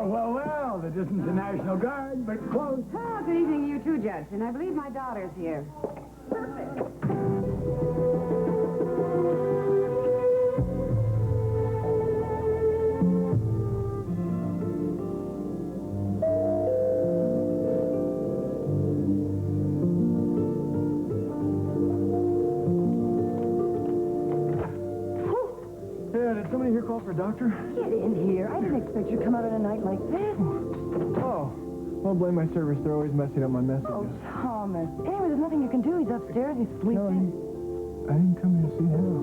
Well, this isn't the National Guard, but close. Oh, good evening to you too, Judge. And I believe my daughter's here. Perfect. Did somebody here call for a doctor? Get in here. I didn't expect you to come out on a night like this. Oh, I'll blame my service. They're always messing up my messages. Oh, Thomas. Anyway, there's nothing you can do. He's upstairs. He's No, sleeping. I didn't come here to see Hal.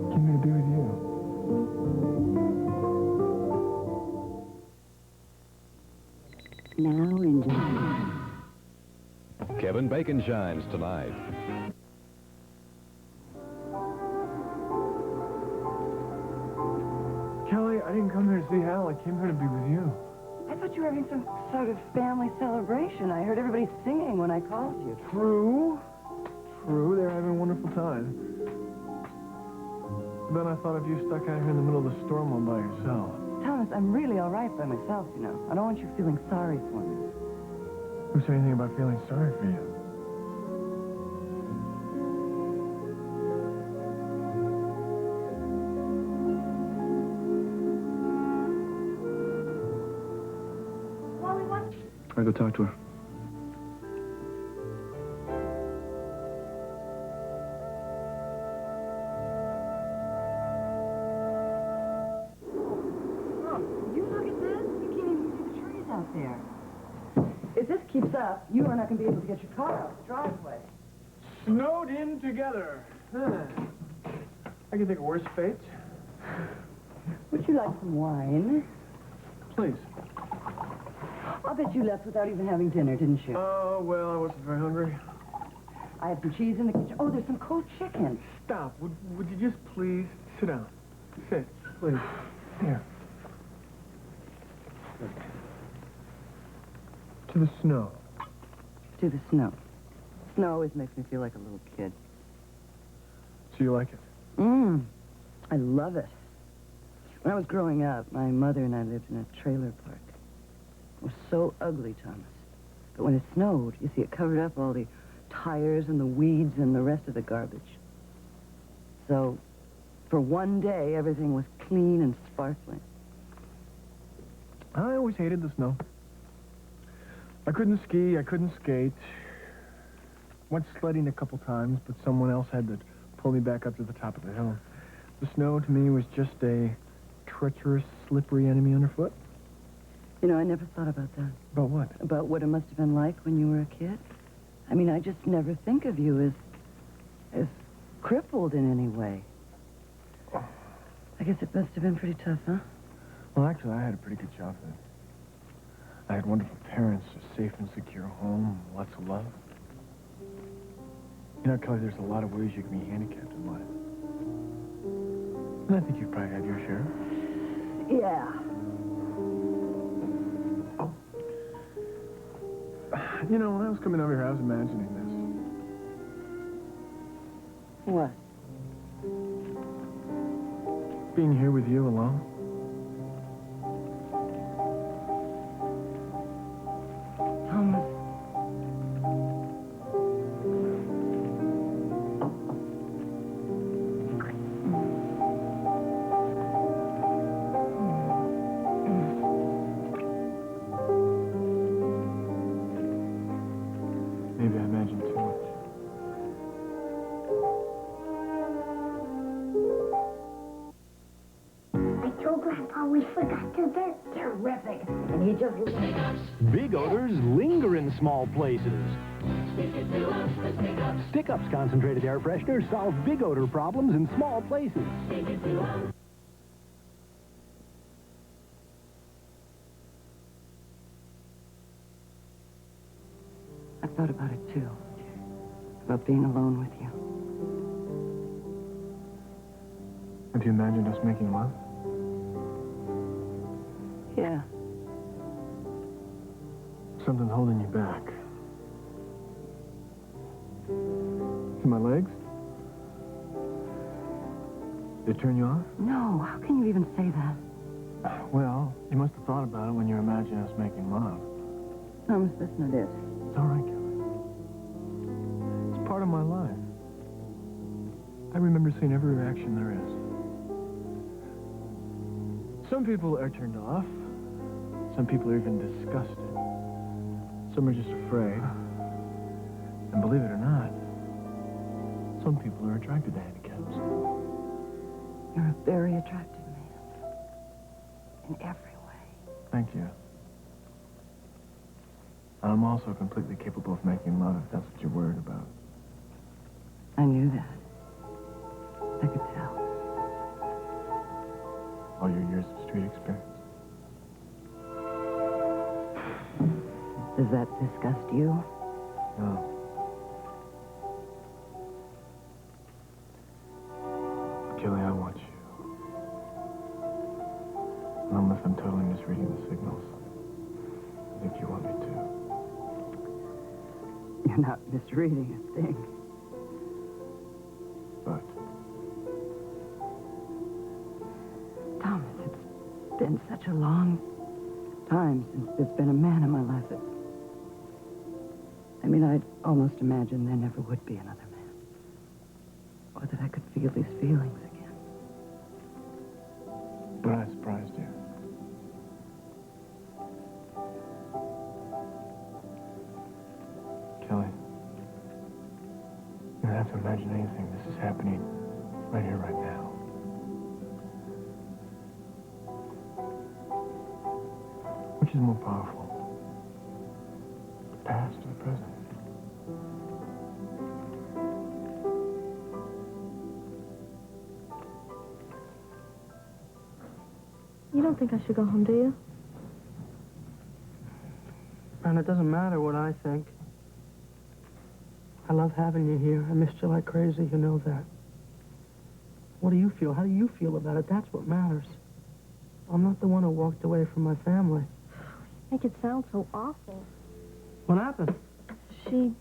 I came here to be with you. Now enjoy. Kevin Bacon shines tonight. Kelly, I didn't come here to see Hal. I came here to be with you. I thought you were having some sort of family celebration. I heard everybody singing when I called you. True. They're having a wonderful time. Then I thought if you stuck out here in the middle of the storm all by yourself. Thomas, I'm really all right by myself, you know. I don't want you feeling sorry for me. Who said anything about feeling sorry for you? I go talk to her. Oh, you look at this? You can't even see the trees out there. If this keeps up, you are not going to be able to get your car out the driveway. Snowed in together. I can think of worse fates. Would you like some wine? Please. I'll bet you left without even having dinner, didn't you? Oh, well, I wasn't very hungry. I have some cheese in the kitchen. Oh, there's some cold chicken. Stop. Would you just please sit down? Sit, please. Here. To the snow. To the snow. Snow always makes me feel like a little kid. So you like it? I love it. When I was growing up, my mother and I lived in a trailer park. It was so ugly, Thomas. But when it snowed, you see, it covered up all the tires and the weeds and the rest of the garbage. So, for one day, everything was clean and sparkling. I always hated the snow. I couldn't ski, I couldn't skate. Went sledding a couple times, but someone else had to pull me back up to the top of the hill. The snow, to me, was just a treacherous, slippery enemy underfoot. You know, I never thought about that. About what? About what it must have been like when you were a kid. I mean, I just never think of you as crippled in any way. I guess it must have been pretty tough, huh? Well, actually, I had a pretty good childhood. I had wonderful parents, a safe and secure home, lots of love. You know, Kelly, there's a lot of ways you can be handicapped in life. And I think you've probably had your share. Yeah. You know, when I was coming over here, I was imagining this. What? Being here with you alone. Thomas. Maybe I imagined too much. I told Grandpa we forgot to bed. Terrific. And he just... Big odors linger in small places. Stick-Up's concentrated air freshener solve big odor problems in small places. I've thought about it, too. About being alone with you. Have you imagined us making love? Yeah. Something holding you back. See my legs? Did it turn you off? No, how can you even say that? Well, you must have thought about it when you were imagining us making love. Thomas, that's not it. It's all right, Kelly. It's part of my life. I remember seeing every reaction there is. Some people are turned off. Some people are even disgusted. Some are just afraid. And believe it or not, some people are attracted to handicaps. You're a very attractive man. In every way. Thank you. I'm also completely capable of making love, if that's what you're worried about. I knew that. I could tell. All your years of street experience. Does that disgust you? No. Kelly, I want you. Unless I'm totally misreading the signals. I think you want me to. You're not misreading a thing. But Thomas, it's been such a long time since there's been a man in my life that... I mean, I'd almost imagine there never would be another man. Or that I could feel these feelings again. but I surprised you. Kelly, you don't have to imagine anything. This is happening right here, right now. Which is more powerful? The past or the present? You don't think I should go home, do you? And it doesn't matter what I think. I love having you here. I missed you like crazy, you know that. What do you feel? How do you feel about it? That's what matters. I'm not the one who walked away from my family. Make it sound so awful. What happened? She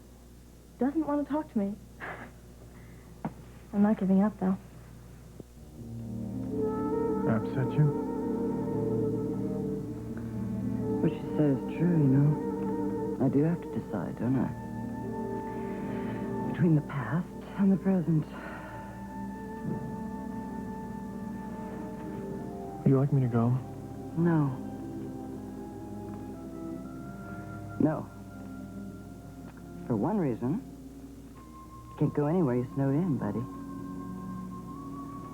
doesn't want to talk to me. I'm not giving up, though. I upset you? What she said is true, you know. I do have to decide, don't I? Between the past and the present. Would you like me to go? No. No. For one reason, you can't go anywhere you snowed in, buddy.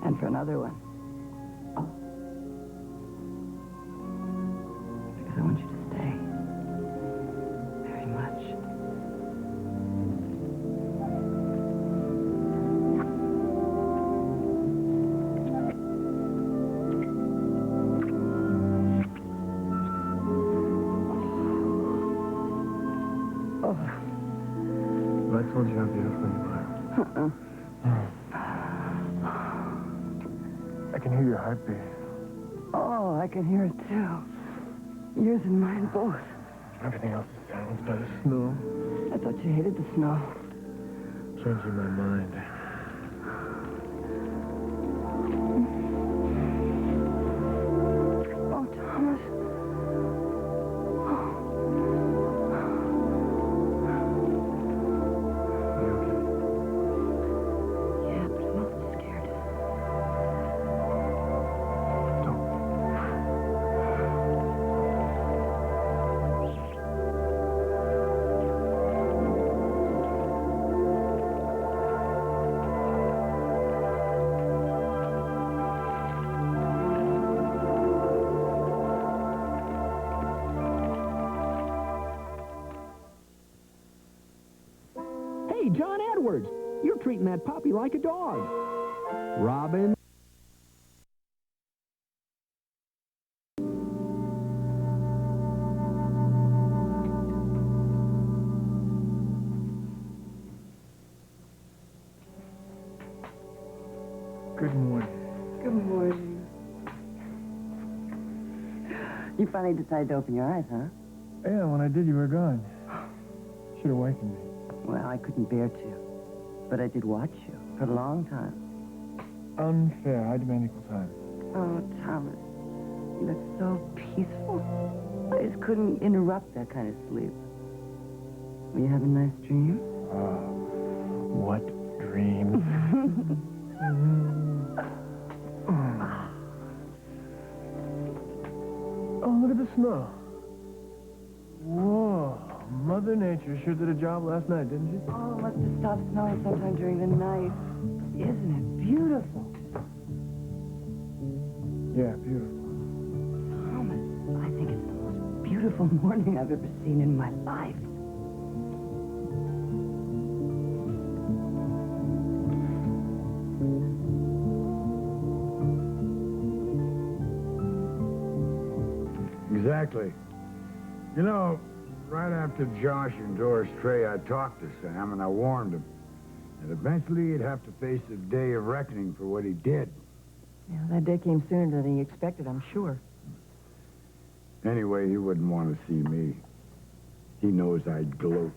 And for another one, because I want you to stay. Very much. Oh. But I told you how beautiful you are. I can hear your heartbeat. Oh, I can hear it too. Yours and mine both. Everything else is silenced by the snow. I thought you hated the snow. Changing my mind. Oh, Thomas. You okay? Yeah, but I'm awful scared. Don't. Hey, John Edwards, you're treating that puppy like a dog. Robin. Good morning. Good morning. You finally decided to open your eyes, huh? Yeah, when I did, you were gone. Should have wakened me. Well, I couldn't bear to. But I did watch you for a long time. unfair. I demand equal time. Oh, Thomas, you look so peaceful. I just couldn't interrupt that kind of sleep. Were you having nice dreams? What dreams. Oh, look at the snow. Whoa. Mother Nature sure did a job last night, didn't she? Oh, it must have stopped snowing sometime during the night. Isn't it beautiful? Yeah, beautiful. Thomas, I think it's the most beautiful morning I've ever seen in my life. Exactly. You know, right after Josh and Doris Trey, I talked to Sam and I warned him that eventually he'd have to face the day of reckoning for what he did. Yeah, that day came sooner than he expected, I'm sure. Anyway, he wouldn't want to see me. He knows I'd gloat.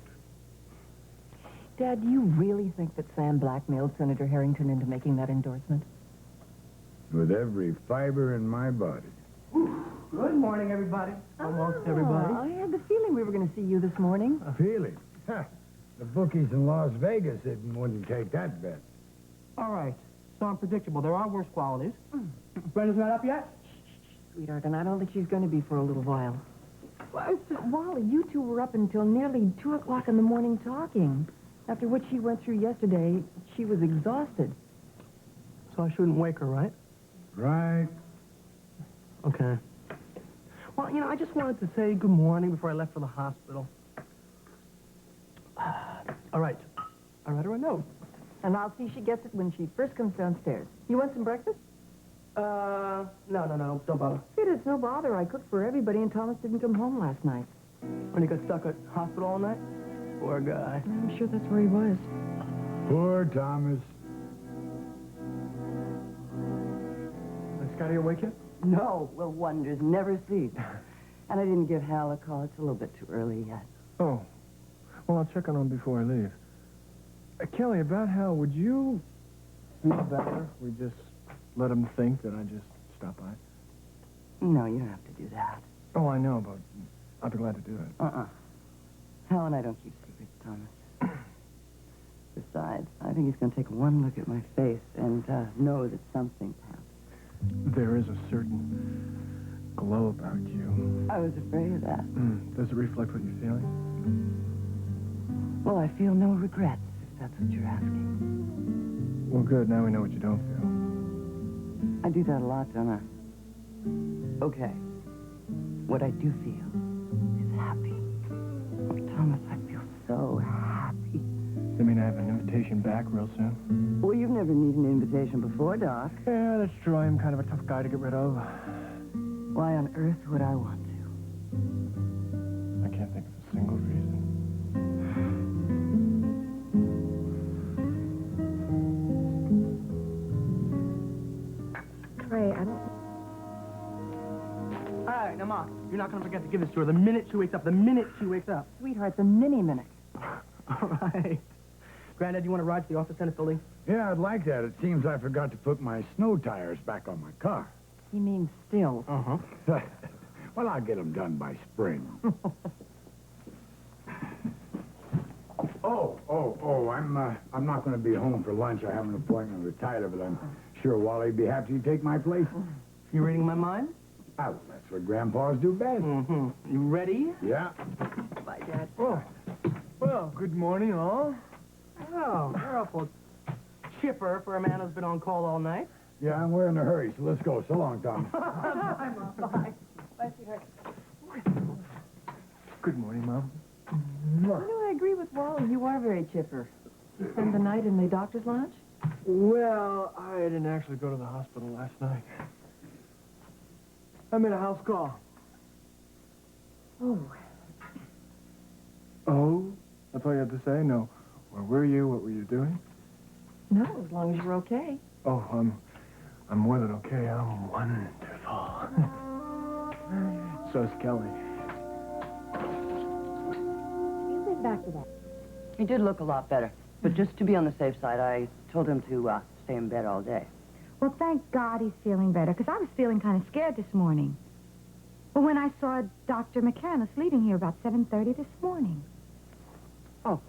Dad, do you really think that Sam blackmailed Senator Harrington into making that endorsement? With every fiber in my body. Good morning, everybody. Almost everybody. I had the feeling we were going to see you this morning. Feeling? The bookies in Las Vegas wouldn't take that bet. All right. So unpredictable. There are worse qualities. Brenda's not up yet? Sweetheart, and I don't think she's going to be for a little while. Wally, you two were up until nearly 2 o'clock in the morning talking. After what she went through yesterday, she was exhausted. So I shouldn't wake her, right? Right. Okay. Well, you know, I just wanted to say good morning before I left for the hospital. All right. I read her a note. And I'll see she gets it when she first comes downstairs. You want some breakfast? No, don't bother. Kid, it's no bother. I cooked for everybody, and Thomas didn't come home last night. When he got stuck at hospital all night? Poor guy. I'm sure that's where he was. Poor Thomas. Is Scotty awake yet? No, well, wonders never cease. And I didn't give Hal a call. It's a little bit too early yet. Oh. Well, I'll check on him before I leave. Kelly, about Hal, would you feel better if we just let him think that I just stopped by? No, you don't have to do that. Oh, I know, but I'll be glad to do it. Hal and I don't keep secrets, Thomas. Besides, I think he's going to take one look at my face and know that something happened. There is a certain glow about you. I was afraid of that. Does it reflect what you're feeling? Well, I feel no regrets, if that's what you're asking. Well, good. Now we know what you don't feel. I do that a lot, don't I? Okay. What I do feel is happy. Oh, Thomas, I feel so happy. I mean, I have an invitation back real soon. Well, you've never needed an invitation before, Doc. Yeah, that's true. I am kind of a tough guy to get rid of. Why on earth would I want to? I can't think of a single reason. Trey, I don't... All right, now, Ma, you're not going to forget to give this to her the minute she wakes up. The minute she wakes up. Sweetheart, the mini-minute. All right. Granddad, you want to ride to the office tennis building? Yeah, I'd like that. It seems I forgot to put my snow tires back on my car. He means still. Uh-huh. Well, I'll get them done by spring. I'm not going to be home for lunch. I have an appointment with Tyler, but I'm sure Wally'd be happy to take my place. You reading my mind? Oh, that's what grandpas do best. Mm-hmm. You ready? Yeah. Bye, Dad. Oh. Well, good morning, all. Oh, you're awful chipper for a man who's been on call all night. Yeah, we're in a hurry, so let's go. So long, Tom. Bye, Mom. Bye. Bye, sweetheart. Good morning, Mom. You know, I agree with Wally. You are very chipper. You spend the night in the doctor's lounge? Well, I didn't actually go to the hospital last night. I made a house call. Oh. Oh? That's all you had to say? No. Where were you? What were you doing? No, as long as you're okay. Oh, I'm more than okay. I'm wonderful. So's Kelly. You went back to that. He did look a lot better. But just to be on the safe side, I told him to stay in bed all day. Well, thank God he's feeling better, because I was feeling kind of scared this morning. Well, when I saw Dr. McCandless leaving here about 7:30 this morning. Oh.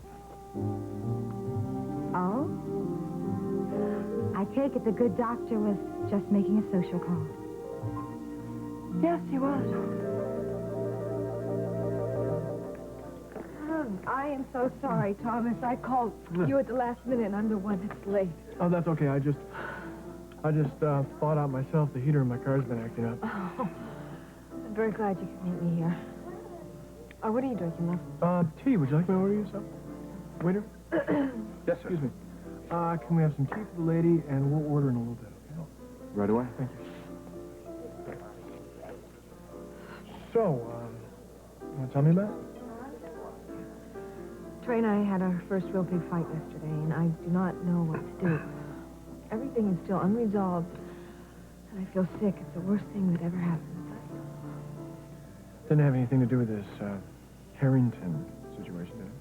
Oh? I take it the good doctor was just making a social call. Yes, he was. I am so sorry, Thomas. I called you at the last minute, and I'm the one that's late. Oh, that's okay. I just thawed out myself. The heater in my car's been acting up. Oh, I'm very glad you could meet me here. What are you drinking, love? Tea. Would you like me to order you some? Waiter? Yes, sir. Excuse me. Can we have some tea for the lady, and we'll order in a little bit, okay? Right away. Thank you. So, you want to tell me about it? Trey and I had our first real big fight yesterday, and I do not know what to do. Everything is still unresolved, and I feel sick. It's the worst thing that ever happened. Didn't have anything to do with this, Harrington situation, did it?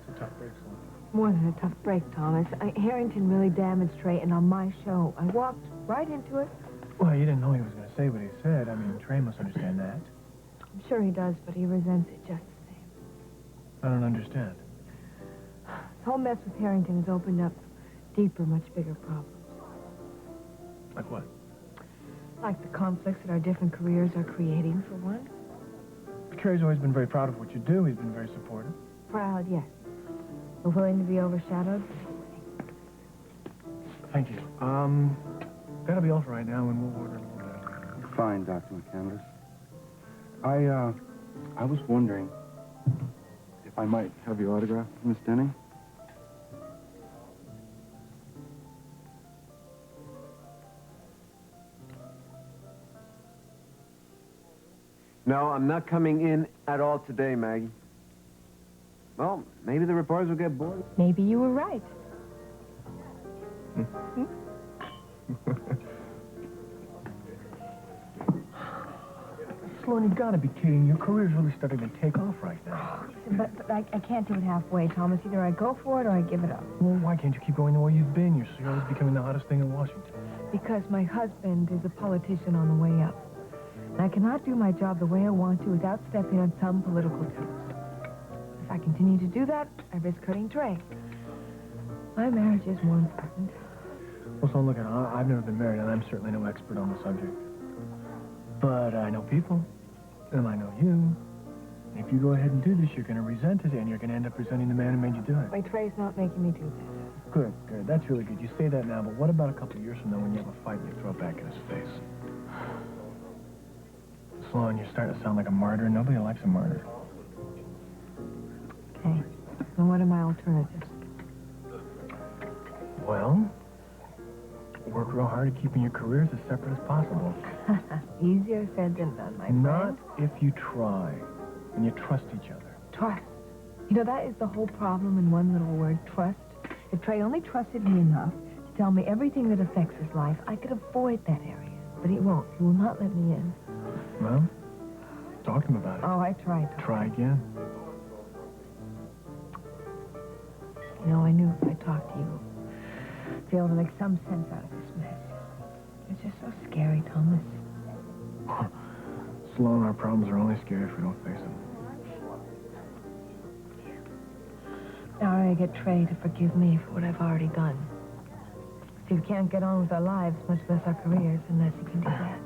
It's a tough break, Sloan. More than a tough break, Thomas. Harrington really damaged Trey, and on my show, I walked right into it. Well, you didn't know he was going to say what he said. I mean, Trey must understand that. I'm sure he does, but he resents it just the same. I don't understand. This whole mess with Harrington has opened up deeper, much bigger problems. Like what? Like the conflicts that our different careers are creating, for one. Trey's always been very proud of what you do. He's been very supportive. Proud, yes. But willing to be overshadowed? Thank you. That'll be all for right now, and we'll order a little bit. Fine, Dr. McCandless. I was wondering if I might have your autograph, Miss Denning. No, I'm not coming in at all today, Maggie. Well, maybe the reporters will get bored. Maybe you were right. Sloan, you've got to be kidding. Your career's really starting to take off right now. But I can't do it halfway, Thomas. Either I go for it or I give it up. Well, why can't you keep going the way you've been? You're always becoming the hottest thing in Washington. Because my husband is a politician on the way up. And I cannot do my job the way I want to without stepping on some political toes. If I continue to do that, I risk hurting Trey. My marriage is more important. Well, Sloan, look, I've never been married, and I'm certainly no expert on the subject. But I know people, and I know you. And if you go ahead and do this, you're going to resent it, and you're going to end up resenting the man who made you do it. My Trey's not making me do this. Good, good. That's really good. You say that now, but what about a couple of years from now when you have a fight and you throw it back in his face? Sloan, you're starting to sound like a martyr. Nobody likes a martyr. Okay. And what are my alternatives? Well, work real hard at keeping your careers as separate as possible. Easier said than done, my friend. Not if you try and you trust each other. Trust. You know, that is the whole problem in one little word, trust. If Trey only trusted me enough to tell me everything that affects his life, I could avoid that area. But he won't. He will not let me in. Well, talk to him about it. Oh, I tried. Try again. You know, I knew if I talked to you, I'd be able to make some sense out of this mess. It's just so scary, Thomas. Sloan, our problems are only scary if we don't face them. Now I get Trey to forgive me for what I've already done. See, we can't get on with our lives, much less our careers, unless he can do that.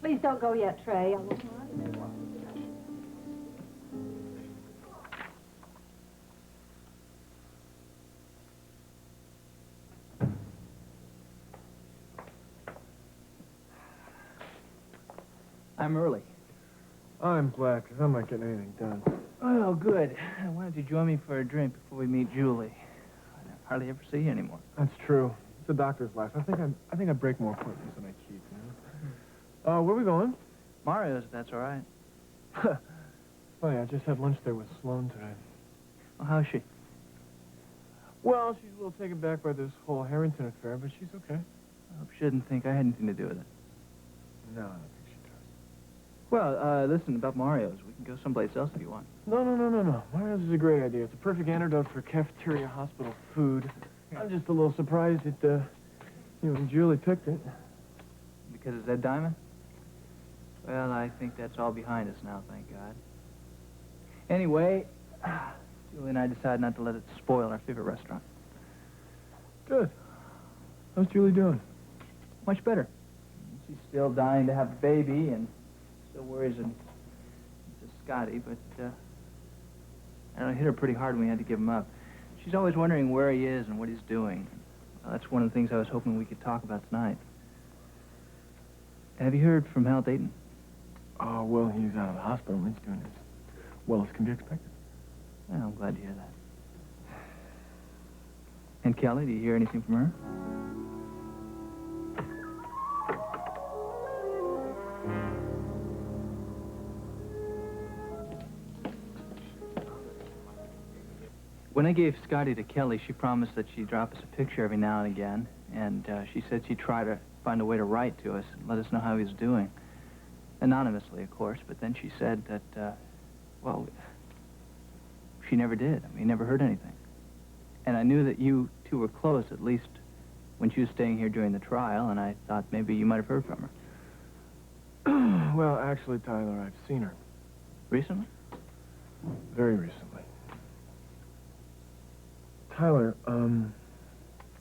Please don't go yet, Trey. I'm early. I'm glad, because I'm not getting anything done. Oh, good. Why don't you join me for a drink before we meet Julie? I hardly ever see you anymore. That's true. It's a doctor's life. I think I break more appointments than I keep, you know? Where are we going? Mario's, if that's all right. Funny, I just had lunch there with Sloan today. Well, how's she? Well, she's a little taken back by this whole Harrington affair, but she's okay. I hope she didn't think I had anything to do with it. No, I don't think she does. Well, listen, about Mario's. We can go someplace else if you want. No. Mario's is a great idea. It's a perfect antidote for cafeteria hospital food. I'm just a little surprised that, you and Julie picked it. Because it's Ed Diamond? Well, I think that's all behind us now, thank God. Anyway, Julie and I decided not to let it spoil our favorite restaurant. Good. How's Julie doing? Much better. She's still dying to have a baby and still worries it's Scotty, but I don't know, it hit her pretty hard when we had to give him up. She's always wondering where he is and what he's doing. Well, that's one of the things I was hoping we could talk about tonight. Have you heard from Hal Dayton? Oh, well, he's out of the hospital and he's doing as well as can be expected. Well, I'm glad to hear that. And Kelly, do you hear anything from her? When I gave Scotty to Kelly, she promised that she'd drop us a picture every now and again, and she said she'd try to find a way to write to us and let us know how he was doing. Anonymously, of course, but then she said that, well, she never did. I mean, never heard anything. And I knew that you two were close, at least when she was staying here during the trial, and I thought maybe you might have heard from her. Well, actually, Tyler, I've seen her. Recently? Very recently. Tyler,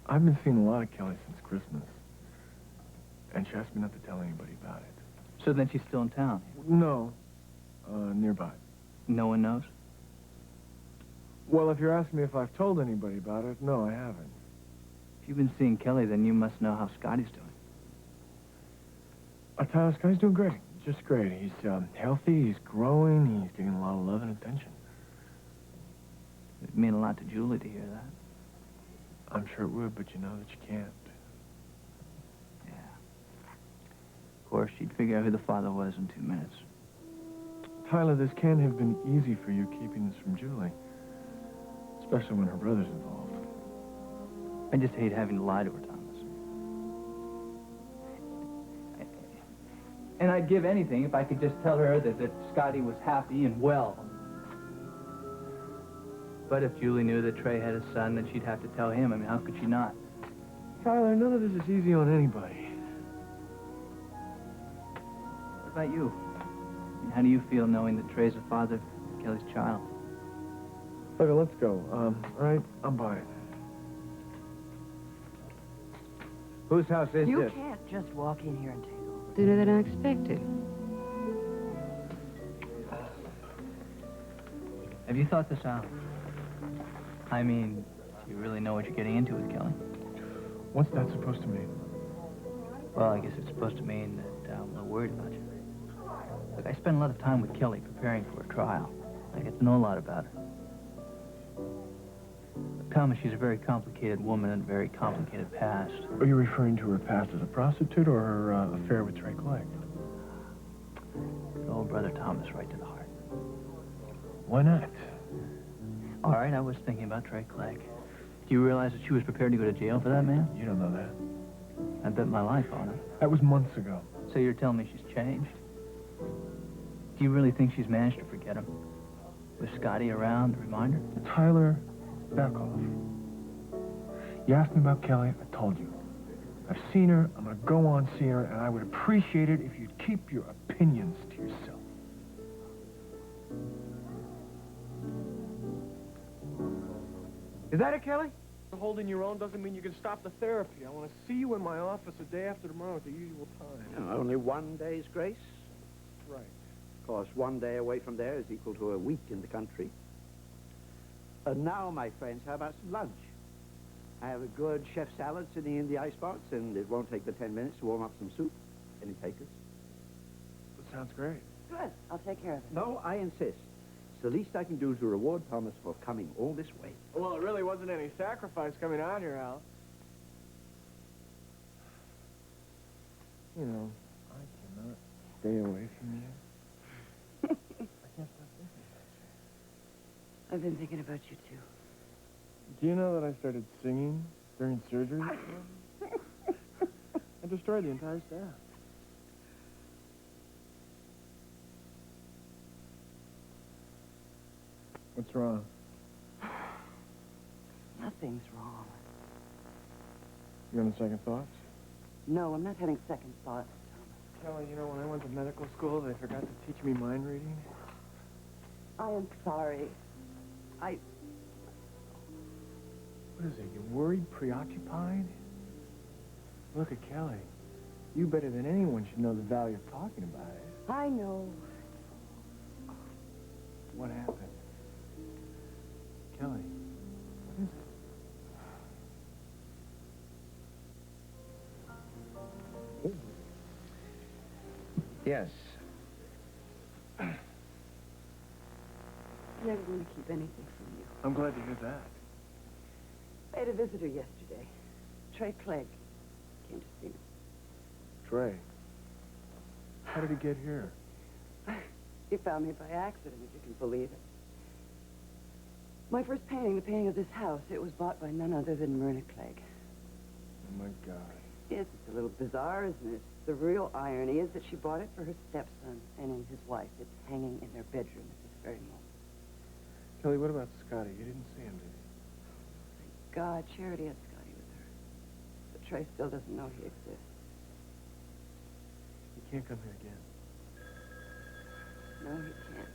I've been seeing a lot of Kelly since Christmas. And she asked me not to tell anybody about it. So then she's still in town? No. Nearby. No one knows? Well, if you're asking me if I've told anybody about it, no, I haven't. If you've been seeing Kelly, then you must know how Scotty's doing. Tyler, Scotty's doing great. Just great. He's healthy, he's growing, he's getting a lot of love and attention. It'd mean a lot to Julie to hear that. I'm sure it would, but you know that you can't. Yeah. Of course, she'd figure out who the father was in 2 minutes. Tyler, this can't have been easy for you keeping this from Julie. Especially when her brother's involved. I just hate having to lie to her, Thomas. And I'd give anything if I could just tell her that Scotty was happy and well. But if Julie knew that Trey had a son, then she'd have to tell him. I mean, how could she not? Tyler, none of this is easy on anybody. What about you? I mean, how do you feel knowing that Trey's the father of Kelly's child? Okay, let's go. All right, I'm buying. Whose house is You this? can't just walk in here and take over. Sooner than I expected. Have you thought this out? I mean, do you really know what you're getting into with Kelly? What's that supposed to mean? Well, I guess it's supposed to mean that we're worried about you. Look, I spent a lot of time with Kelly preparing for her trial. I get to know a lot about her. Thomas, she's a very complicated woman and a very complicated past. Are you referring to her past as a prostitute or her affair with Trey Clegg? Good old brother Thomas, right to the heart. Why not? All right, I was thinking about Trey Clegg. Do you realize that she was prepared to go to jail for that man? You don't know that. I bet my life on it. That was months ago. So you're telling me she's changed? Do you really think she's managed to forget him? With Scotty around to remind her? Tyler, back off. You asked me about Kelly, I told you. I've seen her, I'm going to go on seeing her, and I would appreciate it if you'd keep your opinions to yourself. Is that it, Kelly? Holding your own doesn't mean you can stop the therapy. I want to see you in my office the day after tomorrow at the usual time. Only 1 day's grace. Right. Of course, 1 day away from there is equal to a week in the country. And now, my friends, how about some lunch? I have a good chef salad sitting in the icebox, and it won't take but 10 minutes to warm up some soup. Any takers? That sounds great. Good. I'll take care of it. No, I insist. It's the least I can do to reward Thomas for coming all this way. Well, it really wasn't any sacrifice coming out here, Al. You know, I cannot stay away from you. I can't stop thinking about you. I've been thinking about you, too. Do you know that I started singing during surgery? I destroyed the entire staff. What's wrong? Nothing's wrong. You on second thoughts? No, I'm not having second thoughts, Thomas. Kelly, you know, when I went to medical school, they forgot to teach me mind reading. I am sorry. What is it? You worried, preoccupied? Look at Kelly. You better than anyone should know the value of talking about it. I know. What happened? Kelly, what is it? Yes. I'm never going to keep anything from you. I'm glad to hear that. I had a visitor yesterday. Trey Clegg came to see me. Trey. How did he get here? He found me by accident, if you can believe it. My first painting, the painting of this house, it was bought by none other than Myrna Clegg. Oh, my God. Yes, it's a little bizarre, isn't it? The real irony is that she bought it for her stepson and his wife. It's hanging in their bedroom at this very moment. Kelly, what about Scotty? You didn't see him, did you? God, Charity had Scotty with her. But Trey still doesn't know he exists. He can't come here again. No, he can't.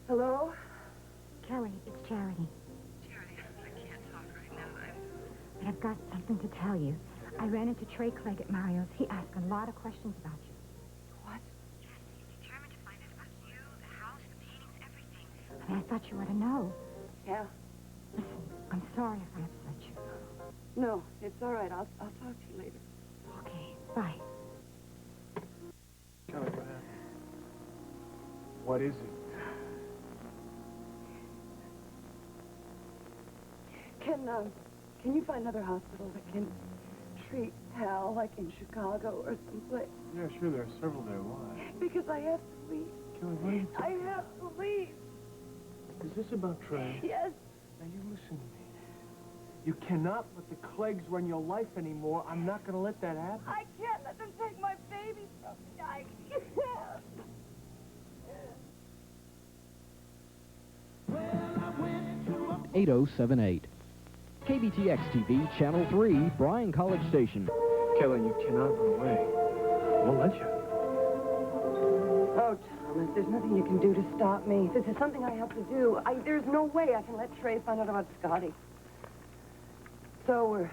Hello? Kelly, it's Charity. Charity, I can't talk right now. But I've got something to tell you. I ran into Trey Clegg at Mario's. He asked a lot of questions about you. What? Yes, he's determined to find out about you, the house, the paintings, everything. I mean, I thought you ought to know. Yeah? Listen, I'm sorry if I upset you. No, it's all right. I'll talk to you later. Okay, bye. Kelly, what happened? What is it? Can you find another hospital that can treat Hal, like in Chicago or someplace? Yeah, sure, there are several there. Why? Because I have to leave. Kelly, what are you I have to leave. Is this about Trey? Yes. Now, you listen to me. You cannot let the Cleggs run your life anymore. I'm not going to let that happen. I can't let them take my baby from me. I can't. 8078. KBTX TV, Channel 3, Bryan College Station. Kelly, you cannot run away. I won't let you. Oh, Thomas, there's nothing you can do to stop me. This is something I have to do. There's no way I can let Trey find out about Scotty. So we're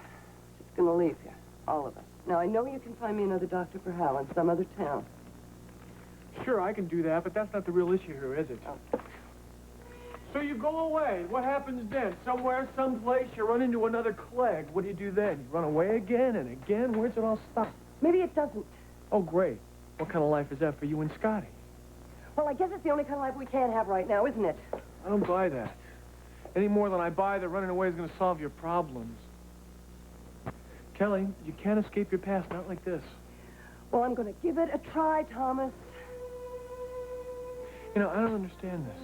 just going to leave here, all of us. Now, I know you can find me another doctor for Hal in some other town. Sure, I can do that, but that's not the real issue here, is it? Oh. So you go away. What happens then? Somewhere, someplace, you run into another Clegg. What do you do then? You run away again and again? Where's it all stop? Maybe it doesn't. Oh, great. What kind of life is that for you and Scotty? Well, I guess it's the only kind of life we can have right now, isn't it? I don't buy that. Any more than I buy that running away is going to solve your problems. Kelly, you can't escape your past, not like this. Well, I'm going to give it a try, Thomas. You know, I don't understand this.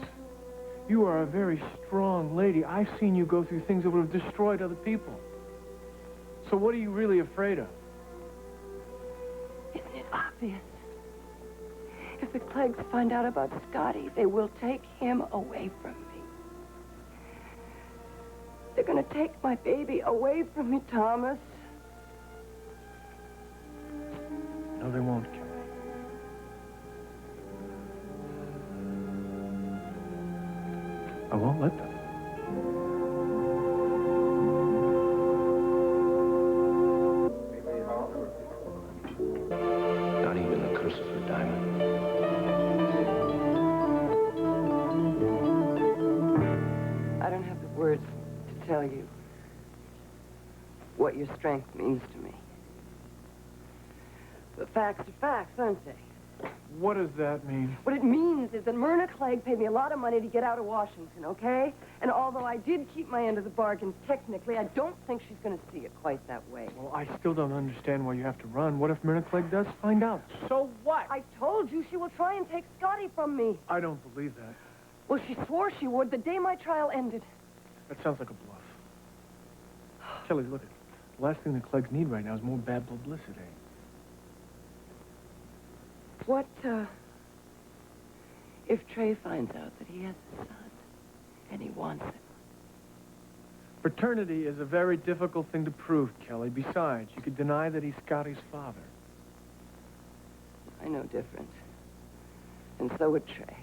You are a very strong lady. I've seen you go through things that would have destroyed other people. So what are you really afraid of? Isn't it obvious? If the Cleggs find out about Scotty, they will take him away from me. They're going to take my baby away from me, Thomas. No, they won't, Kelly. I won't let them. Not even the Christopher Diamond. I don't have the words to tell you what your strength means to me. But facts are facts, aren't they? What does that mean? What it means is that Myrna Clegg paid me a lot of money to get out of Washington, okay? And although I did keep my end of the bargain, technically, I don't think she's going to see it quite that way. Well, I still don't understand why you have to run. What if Myrna Clegg does find out? So what? I told you she will try and take Scotty from me. I don't believe that. Well, she swore she would the day my trial ended. That sounds like a bluff. Kelly, look, the last thing the Cleggs need right now is more bad publicity. What, if Trey finds out that he has a son and he wants it? Paternity is a very difficult thing to prove, Kelly. Besides, you could deny that he's Scotty's father. I know different. And so would Trey.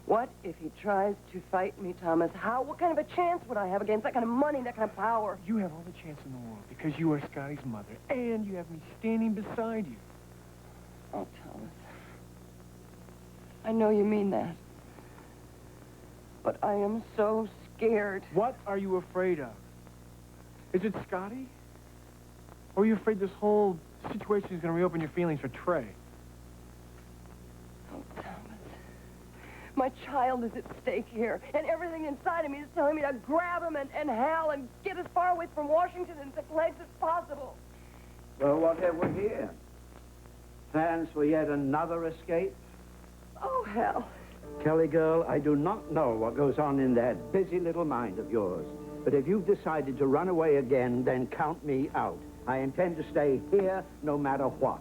What if he tries to fight me, Thomas? What kind of a chance would I have against that kind of money, that kind of power? You have all the chance in the world because you are Scotty's mother, and you have me standing beside you. Oh, Thomas. I know you mean that. But I am so scared. What are you afraid of? Is it Scotty? Or are you afraid this whole situation is going to reopen your feelings for Trey? Oh, Thomas. My child is at stake here, and everything inside of me is telling me to grab him and Hal and get as far away from Washington and the place as possible. Well, what have we here? Plans for yet another escape? Oh, Hal. Kelly girl, I do not know what goes on in that busy little mind of yours. But if you've decided to run away again, then count me out. I intend to stay here no matter what.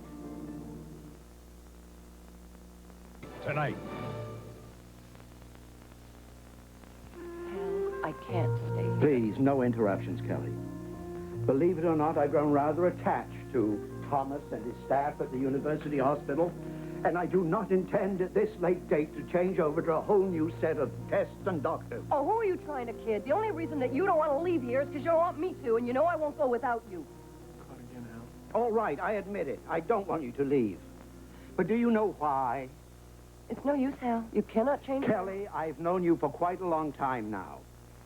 Tonight. I can't stay here. Please, no interruptions, Kelly. Believe it or not, I've grown rather attached to Thomas and his staff at the University Hospital, and I do not intend at this late date to change over to a whole new set of tests and doctors. Oh, who are you trying to kid? The only reason that you don't want to leave here is because you don't want me to, and you know I won't go without you. Caught again, Hal. All right, I admit it. I don't want you to leave. But do you know why? It's no use, Hal. You cannot change Kelly, I've known you for quite a long time now,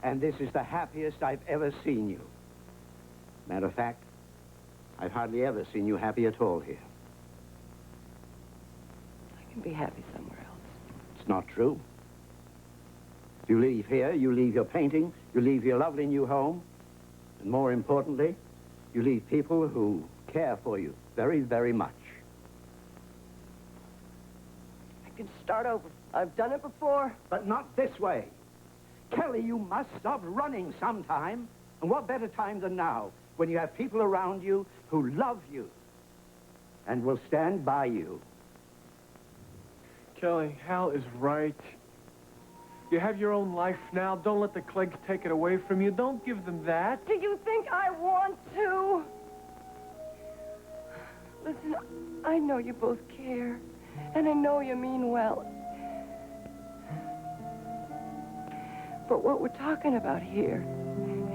and this is the happiest I've ever seen you. Matter of fact, I've hardly ever seen you happy at all here. I can be happy somewhere else. It's not true. If you leave here, you leave your painting, you leave your lovely new home, and more importantly, you leave people who care for you very, very much. I can start over. I've done it before. But not this way. Kelly, you must stop running sometime. And what better time than now, when you have people around you who love you and will stand by you. Kelly, Hal is right. You have your own life now. Don't let the Cleggs take it away from you. Don't give them that. Do you think I want to? Listen, I know you both care, and I know you mean well. But what we're talking about here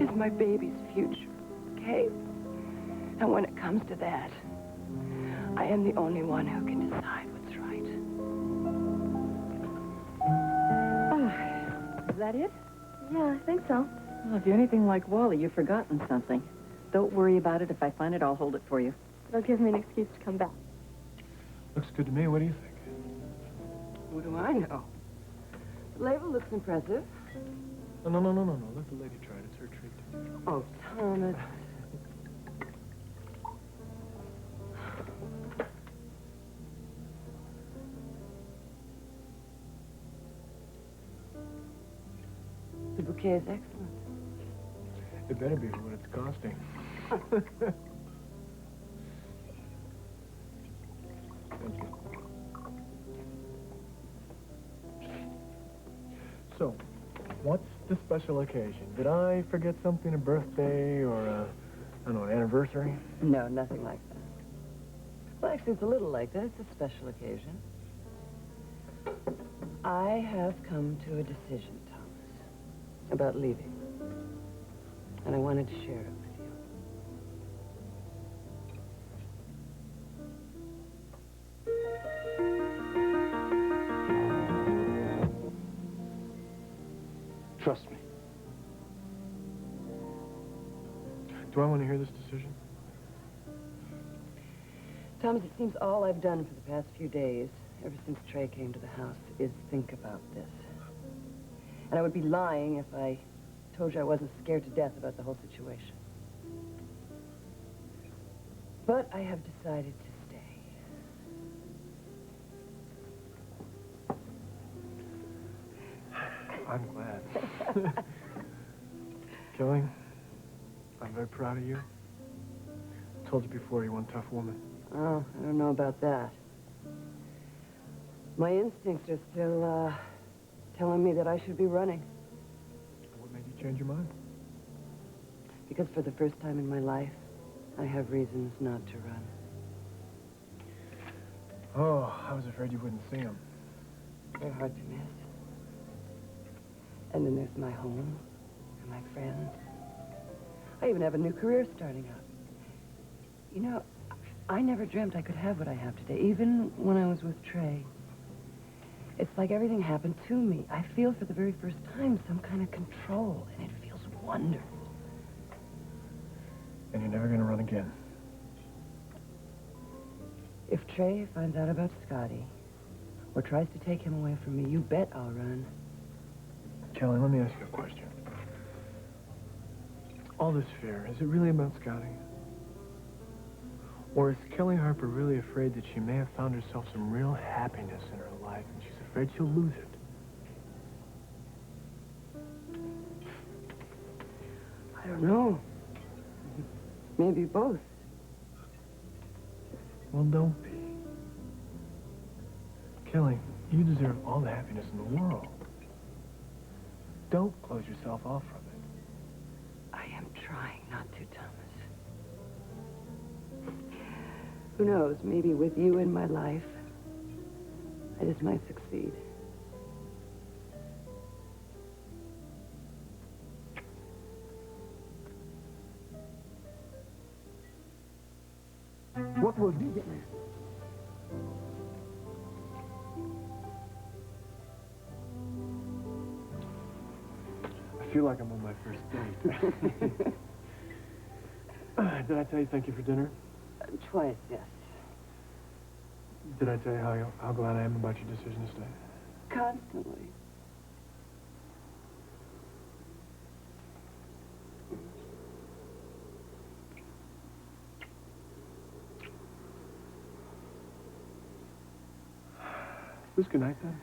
is my baby's future, okay? And when it comes to that, I am the only one who can decide what's right. Is that it? Yeah, I think so. Well, if you're anything like Wally, you've forgotten something. Don't worry about it. If I find it, I'll hold it for you. It'll give me an excuse to come back. Looks good to me. What do you think? What do I know? The label looks impressive. No. Let the lady try it. It's her treat. Oh, Thomas. The bouquet is excellent. It better be for what it's costing. Thank you. So, what's the special occasion? Did I forget something, a birthday or I don't know, an anniversary? No, nothing like that. Well, actually, it's a little like that. It's a special occasion. I have come to a decision, Thomas, about leaving. And I wanted to share it with you. Trust me. Do I want to hear this decision? Thomas, it seems all I've done for the past few days, ever since Trey came to the house, is think about this. And I would be lying if I told you I wasn't scared to death about the whole situation. But I have decided to stay. I'm glad. Kelly, I'm very proud of you. I told you before, you're one tough woman. Oh, I don't know about that. My instincts are still, telling me that I should be running. What made you change your mind? Because for the first time in my life, I have reasons not to run. Oh, I was afraid you wouldn't see him. They're hard to miss. And then there's my home and my friends. I even have a new career starting up. You know, I never dreamt I could have what I have today, even when I was with Trey. It's like everything happened to me. I feel for the very first time some kind of control, and it feels wonderful. And you're never going to run again. If Trey finds out about Scotty, or tries to take him away from me, you bet I'll run. Kelly, let me ask you a question. All this fear, is it really about Scotty? Or is Kelly Harper really afraid that she may have found herself some real happiness in her life, and she's afraid she'll lose it? I don't know. Maybe both. Well, don't be. Kelly, you deserve all the happiness in the world. Don't close yourself off from it. I am trying not to, Thomas. Who knows, maybe with you in my life, I just might succeed. What will you get me? I feel like I'm on my first date. Did I tell you thank you for dinner? Twice, yes. Did I tell you how glad I am about your decision to stay? Constantly. Is this good night, then?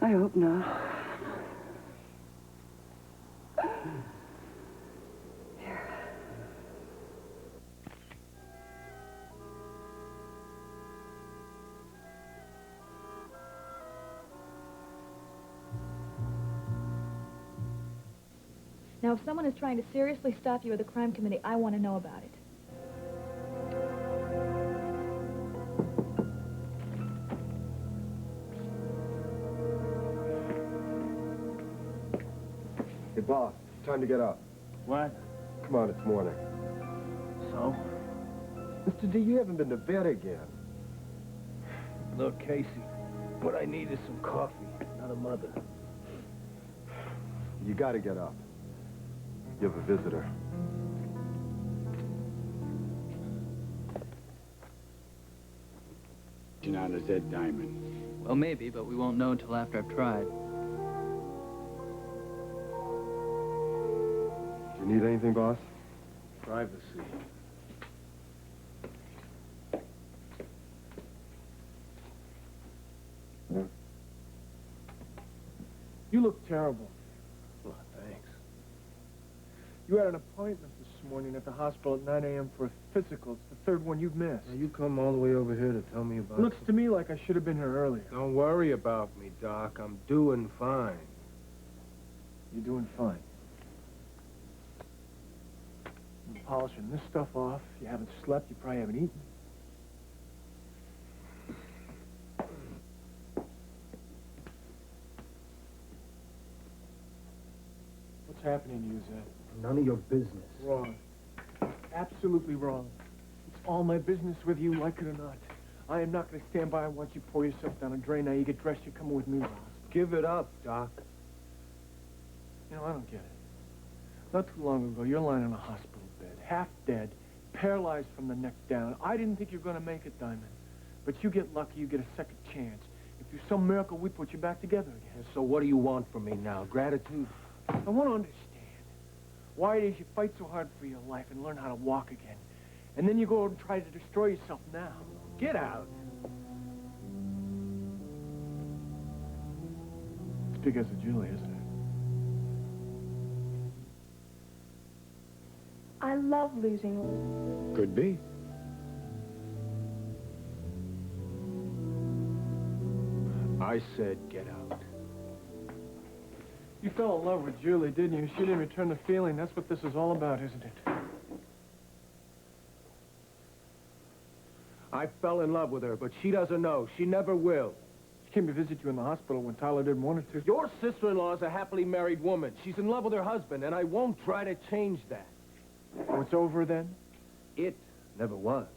I hope not. Now, if someone is trying to seriously stop you with a crime committee, I want to know about it. Hey, boss, time to get up. What? Come on, it's morning. So? Mr. D, you haven't been to bed again. Look, Casey, what I need is some coffee, not a mother. You gotta get up. You have a visitor. Not as Ed Diamond. Well, maybe, but we won't know until after I've tried. Do you need anything, boss? Privacy. You look terrible. Well, thanks. You had an appointment this morning at the hospital at 9 a.m. for a physical. It's the third one you've missed. Now, you come all the way over here to tell me about... Looks to me like I should have been here earlier. Don't worry about me, Doc. I'm doing fine. You're doing fine. You're polishing this stuff off. You haven't slept. You probably haven't eaten. What's happening to you, Zed? None of your business. Wrong. Absolutely wrong. It's all my business whether you like it or not. I am not going to stand by and watch you pour yourself down a drain. Now you get dressed, you're coming with me to the hospital. Give it up, Doc. You know, I don't get it. Not too long ago, you're lying in a hospital bed, half dead, paralyzed from the neck down. I didn't think you were going to make it, Diamond. But you get lucky, you get a second chance. If through some miracle, we put you back together again. So what do you want from me now? Gratitude? I want to understand why it is you fight so hard for your life and learn how to walk again. And then you go and try to destroy yourself now. Get out. It's because of Julie, isn't it? I love losing. Could be. I said get out. You fell in love with Julie, didn't you? She didn't return the feeling. That's what this is all about, isn't it? I fell in love with her, but she doesn't know. She never will. She came to visit you in the hospital when Tyler didn't want her to. Your sister-in-law is a happily married woman. She's in love with her husband, and I won't try to change that. Oh, it's over then? It never was.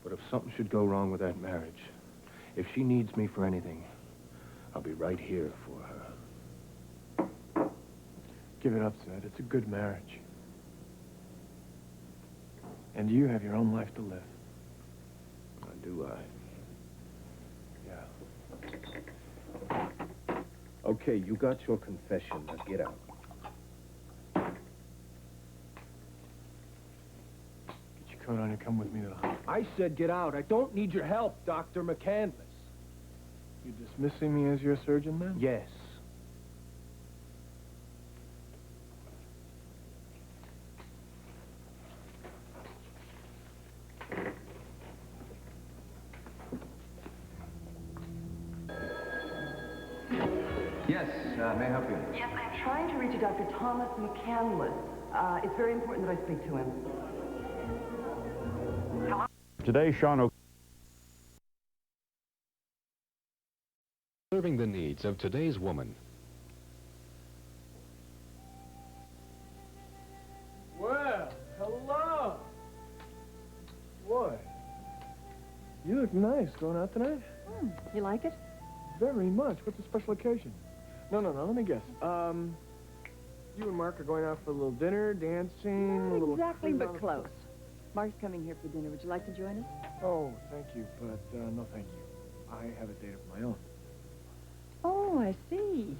But if something should go wrong with that marriage, if she needs me for anything, I'll be right here for her. Give it up, Zed. It's a good marriage. And you have your own life to live. Do I? Yeah. Okay, you got your confession. Now get out. Get your coat on and come with me to the hospital. I said get out. I don't need your help, Dr. McCandless. You dismissing me as your surgeon, then? Yes. Yes, may I help you? Yes, I'm trying to reach a Dr. Thomas McCandless. It's very important that I speak to him. Today, Sean Serving the needs of today's woman. Well, hello. Boy, you look nice going out tonight. You like it? Very much. What's the special occasion? No, let me guess. You and Mark are going out for a little dinner, dancing, a Not little... exactly, cruise but on the- close. Mark's coming here for dinner. Would you like to join us? Oh, thank you, but no thank you. I have a date of my own. Oh, I see.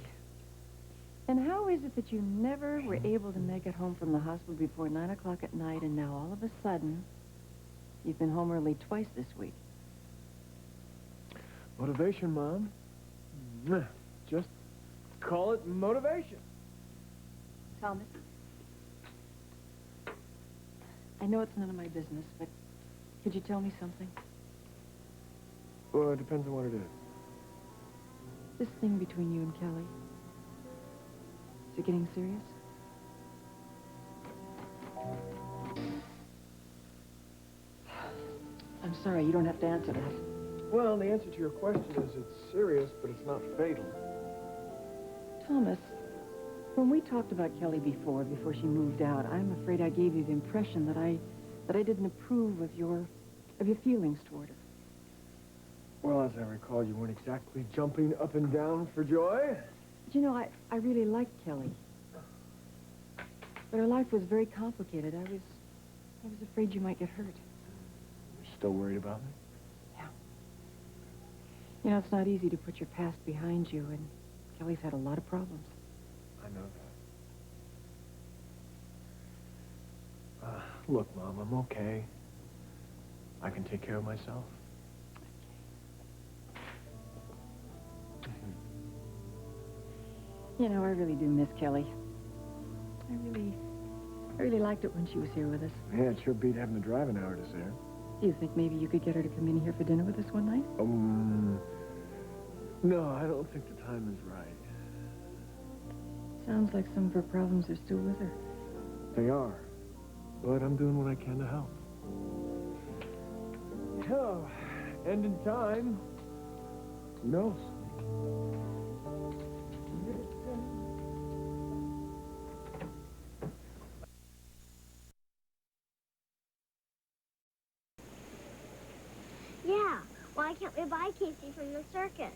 And how is it that you never were able to make it home from the hospital before 9 o'clock at night, and now all of a sudden, you've been home early twice this week? Motivation, Mom. Just call it motivation. Thomas? I know it's none of my business, but could you tell me something? Well, it depends on what it is. This thing between you and Kelly, is it getting serious? I'm sorry, you don't have to answer that. Well, the answer to your question is it's serious, but it's not fatal. Thomas, when we talked about Kelly before she moved out, I'm afraid I gave you the impression that I didn't approve of your feelings toward her. Well, as I recall, you weren't exactly jumping up and down for joy. But you know, I really liked Kelly. But her life was very complicated. I was afraid you might get hurt. You're still worried about me? Yeah. You know, it's not easy to put your past behind you, and Kelly's had a lot of problems. I know that. Look, Mom, I'm okay. I can take care of myself. You know, I really do miss Kelly. I really liked it when she was here with us. Yeah, it sure beat having to drive an hour to see her. Do you think maybe you could get her to come in here for dinner with us one night? No, I don't think the time is right. Sounds like some of her problems are still with her. They are. But I'm doing what I can to help. Oh, and in time, who knows? Yeah, why can't we buy Casey from the circus?